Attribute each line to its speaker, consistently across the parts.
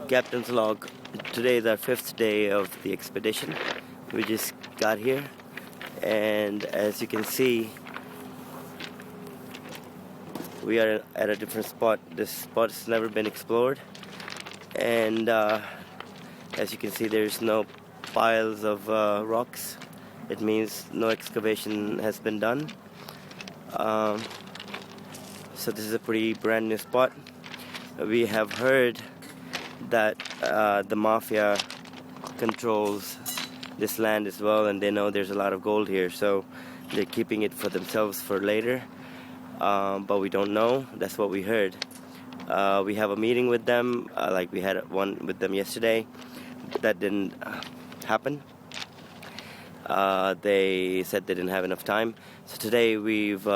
Speaker 1: Captain's log. Today is our 5th day of the expedition. We just got here, and as you can see, we are at a different spot. This spot has never been explored, and as you can see, there's no piles of rocks. It means no excavation has been done. So this is a pretty brand new spot. We have heard that the mafia controls this land as well, and they know there's a lot of gold here, so they're keeping it for themselves for later. But we don't know. That's what we heard. We have a meeting with them, like we had one with them yesterday. That didn't happen. They said they didn't have enough time. So today we've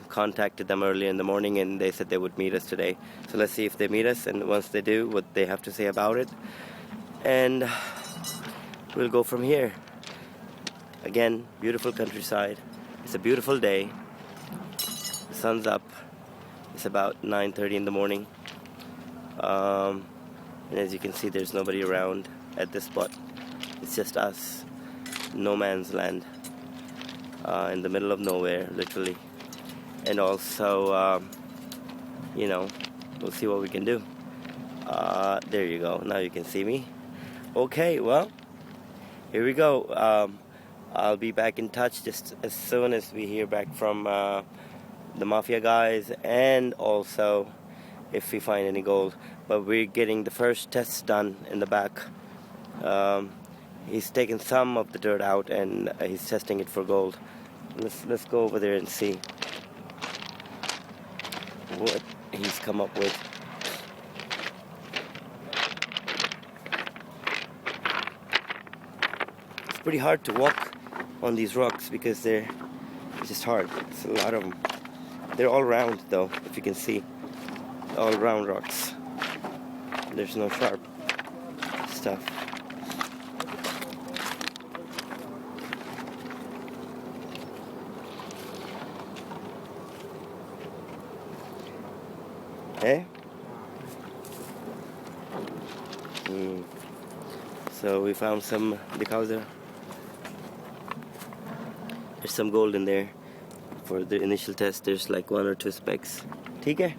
Speaker 1: contacted them early in the morning, and they said they would meet us today. So let's see if they meet us, and once they do, what they have to say about it. And we'll go from here. Again, beautiful countryside. It's a beautiful day. The sun's up. It's about 9:30 in the morning. And as you can see, there's nobody around at this spot. It's just us. No man's land. In the middle of nowhere, literally. And also, we'll see what we can do. There you go. Now you can see me. Okay, well, here we go. I'll be back in touch just as soon as we hear back from the mafia guys, and also if we find any gold. But we're getting the first tests done in the back. He's taken some of the dirt out, and he's testing it for gold. Let's go over there and see what he's come up with. It's pretty hard to walk on these rocks because it's just hard. It's a lot of them. They're all round though, if you can see. All round rocks. There's no sharp stuff. Hey? So we found some, because there's some gold in there. For the initial test, there's like 1 or 2 specks. Okay?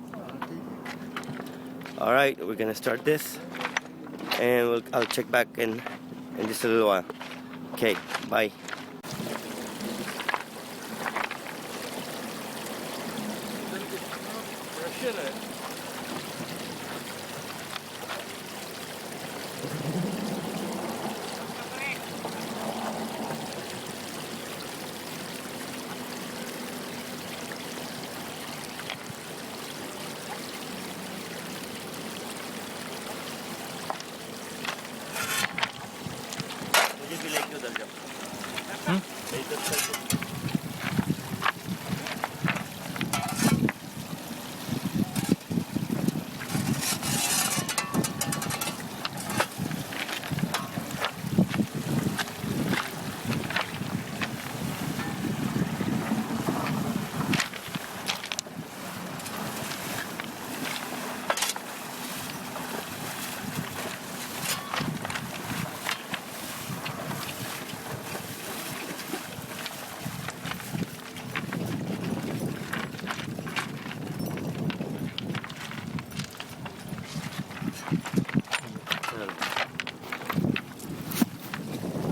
Speaker 1: Alright, we're gonna start this, and I'll check back in just a little while. Okay, bye.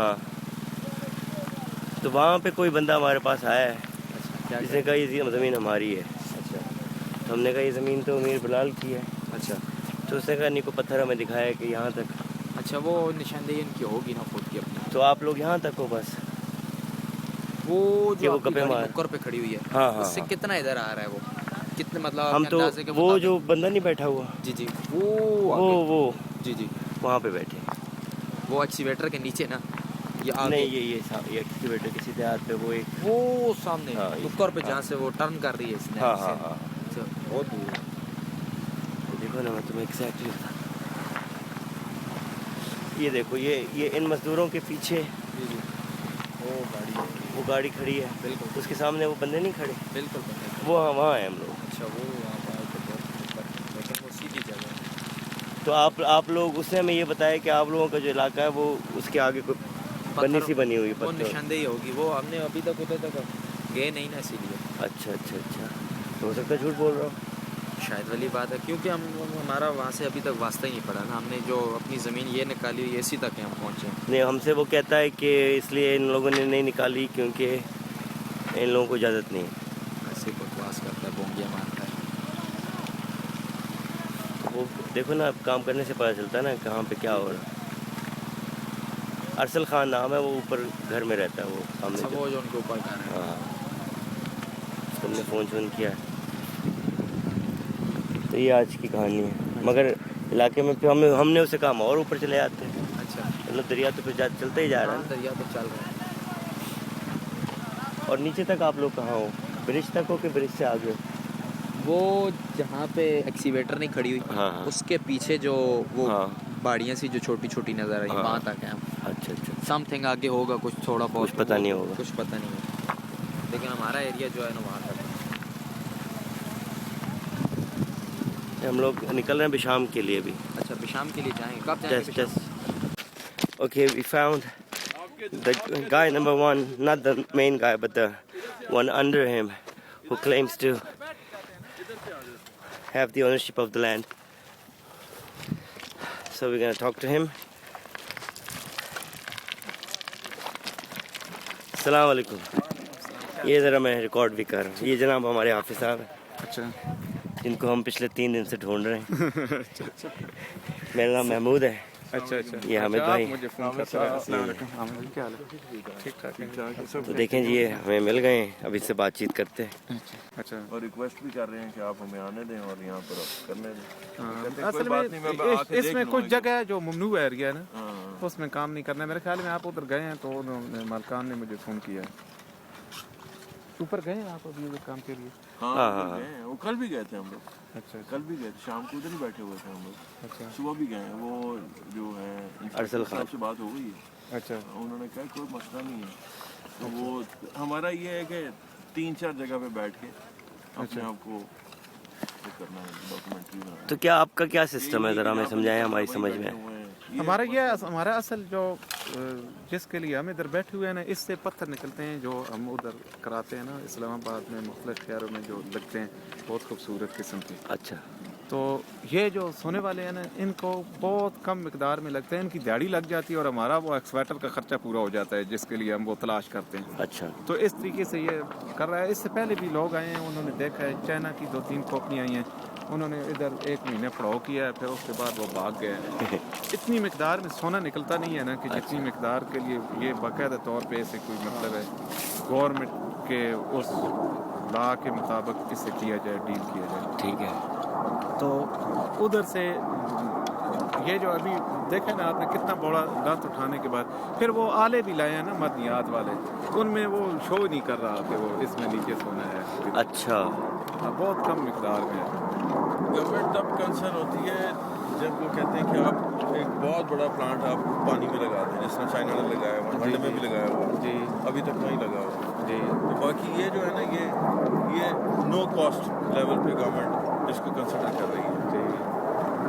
Speaker 1: ہاں تو وہاں پہ کوئی بندہ ہمارے پاس آیا ہے
Speaker 2: کیا
Speaker 1: جس نے کہا یہ زمین ہماری ہے.
Speaker 2: اچھا
Speaker 1: تو ہم نے کہا یہ زمین تو امیر بلال کی ہے.
Speaker 2: اچھا
Speaker 1: تو اس نے کہا نیکو پتھر ہمیں دکھایا کہ یہاں تک.
Speaker 2: اچھا وہ نشاندہی ان کی ہوگی نا خود کی اپنی.
Speaker 1: تو آپ لوگ یہاں تک ہو بس.
Speaker 2: وہ
Speaker 1: کہ
Speaker 2: جو
Speaker 1: وہ
Speaker 2: آپ کی
Speaker 1: گپے
Speaker 2: گاڑی
Speaker 1: مار.
Speaker 2: نکر پہ کھڑی ہوئی ہے
Speaker 1: ہاں
Speaker 2: اس
Speaker 1: ہاں
Speaker 2: سے
Speaker 1: ہاں
Speaker 2: کتنا ادھر آ رہا ہے وہ کتنے مطلب آپ
Speaker 1: ہم
Speaker 2: کے
Speaker 1: تو
Speaker 2: اندازے کے
Speaker 1: وہ
Speaker 2: مطابق.
Speaker 1: جو بندہ نہیں بیٹھا ہوا
Speaker 2: جی جی وہ آگے.
Speaker 1: وہ
Speaker 2: جی جی
Speaker 1: وہاں پہ بیٹھے.
Speaker 2: وہ ایکسیویٹر کے نیچے نا یہ
Speaker 1: نہیں
Speaker 2: آگے.
Speaker 1: یہ کسی بیٹے کسی دیہات پہ وہ ایک.
Speaker 2: وہ سامنے
Speaker 1: ہاں
Speaker 2: نکر پہ
Speaker 1: ہاں
Speaker 2: جہاں سے وہ ٹرن کر رہی ہے اس
Speaker 1: ہاں
Speaker 2: نہر
Speaker 1: ہاں
Speaker 2: سے.
Speaker 1: ہاں
Speaker 2: اچھا بہت دور ہے.
Speaker 1: دیکھو نا میں تمہیں ایگزیکٹلی بتا. یہ دیکھو یہ ان مزدوروں کے پیچھے
Speaker 2: جی جی وہ گاڑی ہے.
Speaker 1: وہ گاڑی کھڑی ہے.
Speaker 2: بالکل
Speaker 1: اس کے سامنے وہ بندے نہیں کھڑے.
Speaker 2: بالکل بندے.
Speaker 1: وہ وہاں ہیں ہم لوگ.
Speaker 2: اچھا وہ آپ آئے تو بہت لیکن وہ سیدھی جگہ ہے.
Speaker 1: تو آپ لوگ اس نے ہمیں یہ بتایا کہ آپ لوگوں کا جو علاقہ ہے وہ اس کے آگے کوئی بنی
Speaker 2: پتھر
Speaker 1: سی بنی ہوئی
Speaker 2: وہ
Speaker 1: پتھر.
Speaker 2: نشاندہی ہوگی وہ ہم نے ابھی تک ادھر تک گئے نہیں نا اسی لیے.
Speaker 1: اچھا اچھا اچھا تو ہو سکتا ہے جھوٹ بول رہا ہوں.
Speaker 2: شاید والی بات ہے کیونکہ ہمارا وہاں سے ابھی تک واسطہ ہی نہیں پڑا نا. ہم نے جو اپنی زمین یہ نکالی ہوئی اسی تک ہم پہنچے.
Speaker 1: نہیں ہم سے وہ کہتا ہے کہ اس لیے ان لوگوں نے نہیں نکالی کیونکہ ان لوگوں کو اجازت نہیں ہے.
Speaker 2: ایسے بکواس کرتا ہے بونگیاں مارتا ہے.
Speaker 1: وہ دیکھو نا اب کام کرنے سے پتہ چلتا ہے نا کہاں پہ کیا ہو رہا ہے. ارسل خان نام ہے وہ اوپر گھر میں رہتا ہے وہ سامنے
Speaker 2: اچھا
Speaker 1: جو.
Speaker 2: وہ ان کے اوپر گھر ہے.
Speaker 1: ہاں تم نے فون کیا ہے. تو یہ آج کی کہانی ہے. مگر علاقے میں پھر ہم نے اسے کہا ہم اور اوپر چلے جاتے ہیں.
Speaker 2: اچھا
Speaker 1: مطلب دریا تو پھر چلتا ہی جا رہا ہے
Speaker 2: ہاں
Speaker 1: نا.
Speaker 2: دریا تو چل رہا ہے.
Speaker 1: اور نیچے تک آپ لوگ کہاں ہو برج تک ہو کہ برج سے آگے.
Speaker 2: وہ جہاں پہ ایکسیویٹر نہیں کھڑی ہوئی
Speaker 1: ہاں ہاں
Speaker 2: اس کے پیچھے جو وہ
Speaker 1: ہاں
Speaker 2: باڑیاں سی جو چھوٹی چھوٹی نظر آئی
Speaker 1: ہاں
Speaker 2: وہاں تک ہیں ہم.
Speaker 1: اچھا اچھا
Speaker 2: سم تھنگ آگے ہوگا کچھ تھوڑا
Speaker 1: کچھ
Speaker 2: بہت تو
Speaker 1: پتہ
Speaker 2: وہ
Speaker 1: نہیں ہوگا.
Speaker 2: کچھ پتہ نہیں ہے لیکن ہمارا ایریا جو ہے نا وہاں تک ہے.
Speaker 1: ہم لوگ نکل رہے ہیں بشام کے لیے بھی.
Speaker 2: اچھا بشام کے لیے جائیں گے. کب جائیں گے
Speaker 1: Just
Speaker 2: Besham?
Speaker 1: okay, we found the guy number one, not the main guy but the one under him who claims to have the ownership of the land. So we're going to talk to him. السلام علیکم. یہ ذرا میں record بھی کر رہا ہوں. یہ جناب ہمارے حافظ صاحب ہیں.
Speaker 2: اچھا
Speaker 1: جن کو ہم پچھلے 3 دن سے ڈھونڈ رہے ہیں. میرا نام محمود ہے.
Speaker 2: اچھا اچھا
Speaker 1: یہ حامد بھائی.
Speaker 2: مجھے فون کرتے رہے. السلام علیکم. حامد کیا حال ہے؟ ٹھیک ٹھاک.
Speaker 1: تو دیکھیں جی یہ ہمیں مل گئے ہیں. اب اس سے بات چیت کرتے ہیں.
Speaker 2: اچھا
Speaker 3: اور ریکویسٹ بھی کر رہے ہیں کہ آپ ہمیں آنے دیں اور یہاں پر آپ کرنے دیں.
Speaker 2: اصل میں اس میں کچھ جگہ ہے جو ممنوع ایریا ہے نا اس میں کام نہیں کرنا ہے. میرے خیال میں آپ ادھر گئے ہیں تو انہوں نے مالکان نے مجھے فون کیا ہے. اوپر گئے ہیں آپ ابھی کام کے لیے؟
Speaker 3: ہاں گئے ہیں. وہ کل بھی گئے تھے ہم لوگ.
Speaker 2: اچھا
Speaker 3: کل بھی گئے تھے شام کو ادھر ہی بیٹھے ہوئے تھے ہم لوگ.
Speaker 2: اچھا
Speaker 3: صبح بھی گئے ہیں. وہ جو ہے
Speaker 1: ارسل خان
Speaker 3: سے بات ہو گئی ہے.
Speaker 2: اچھا
Speaker 3: انہوں نے کہا کوئی مسئلہ نہیں ہے. تو وہ ہمارا یہ ہے کہ 3-4 جگہ پہ بیٹھ کے اپنے آپ کو کرنا ہے ڈاکومنٹری بنانا.
Speaker 1: تو کیا آپ کا کیا سسٹم ہے ذرا ہمیں سمجھائیں ہماری سمجھ میں.
Speaker 2: ہمارا یہ ہمارا اصل جو جس کے لیے ہم ادھر بیٹھے ہوئے ہیں نا اس سے پتھر نکلتے ہیں جو ہم ادھر کراتے ہیں نا اسلام آباد میں مختلف شہروں میں جو لگتے ہیں بہت خوبصورت قسم کے.
Speaker 1: اچھا
Speaker 2: تو یہ جو سونے والے ہیں نا ان کو بہت کم مقدار میں لگتے ہیں. ان کی دیہڑی لگ جاتی ہے اور ہمارا وہ ایکسویٹر کا خرچہ پورا ہو جاتا ہے جس کے لیے ہم وہ تلاش کرتے ہیں.
Speaker 1: اچھا
Speaker 2: تو اس طریقے سے یہ کر رہا ہے. اس سے پہلے بھی لوگ آئے ہیں انہوں نے دیکھا ہے. چائنا کی 2-3 کمپنیاں آئی ہیں انہوں نے ادھر 1 مہینے پڑاؤ کیا ہے پھر اس کے بعد وہ بھاگ گئے. اتنی مقدار میں سونا نکلتا نہیں ہے نا کہ جتنی مقدار کے لیے یہ باقاعدہ طور پہ اسے کوئی مطلب ہے گورنمنٹ کے اس لا کے مطابق اس سے کیا جائے ڈیل کیا جائے.
Speaker 1: ٹھیک ہے.
Speaker 2: تو ادھر سے یہ جو ابھی دیکھیں نا آپ نے کتنا بڑا لات اٹھانے کے بعد پھر وہ آلے بھی لائے ہیں نا مدنیات والے ان میں وہ شو نہیں کر رہا کہ وہ اس میں نیچے سونا ہے.
Speaker 1: اچھا
Speaker 2: بہت کم مقدار میں ہے.
Speaker 3: گورنمنٹ تب کنسرن ہوتی ہے جب وہ کہتے ہیں کہ آپ ایک بہت بڑا پلانٹ آپ پانی میں لگا دیں جس طرح چائنا نے لگایا ہوا ونڈ میں بھی لگایا ہوا
Speaker 2: جی
Speaker 3: ابھی تک نہیں لگا ہوا.
Speaker 2: جی
Speaker 3: تو باقی یہ جو ہے نا یہ نو کاسٹ لیول پہ گورنمنٹ اس کو کنسیڈر کر رہی ہے.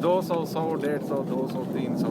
Speaker 4: 200, 100, 150, 200, 300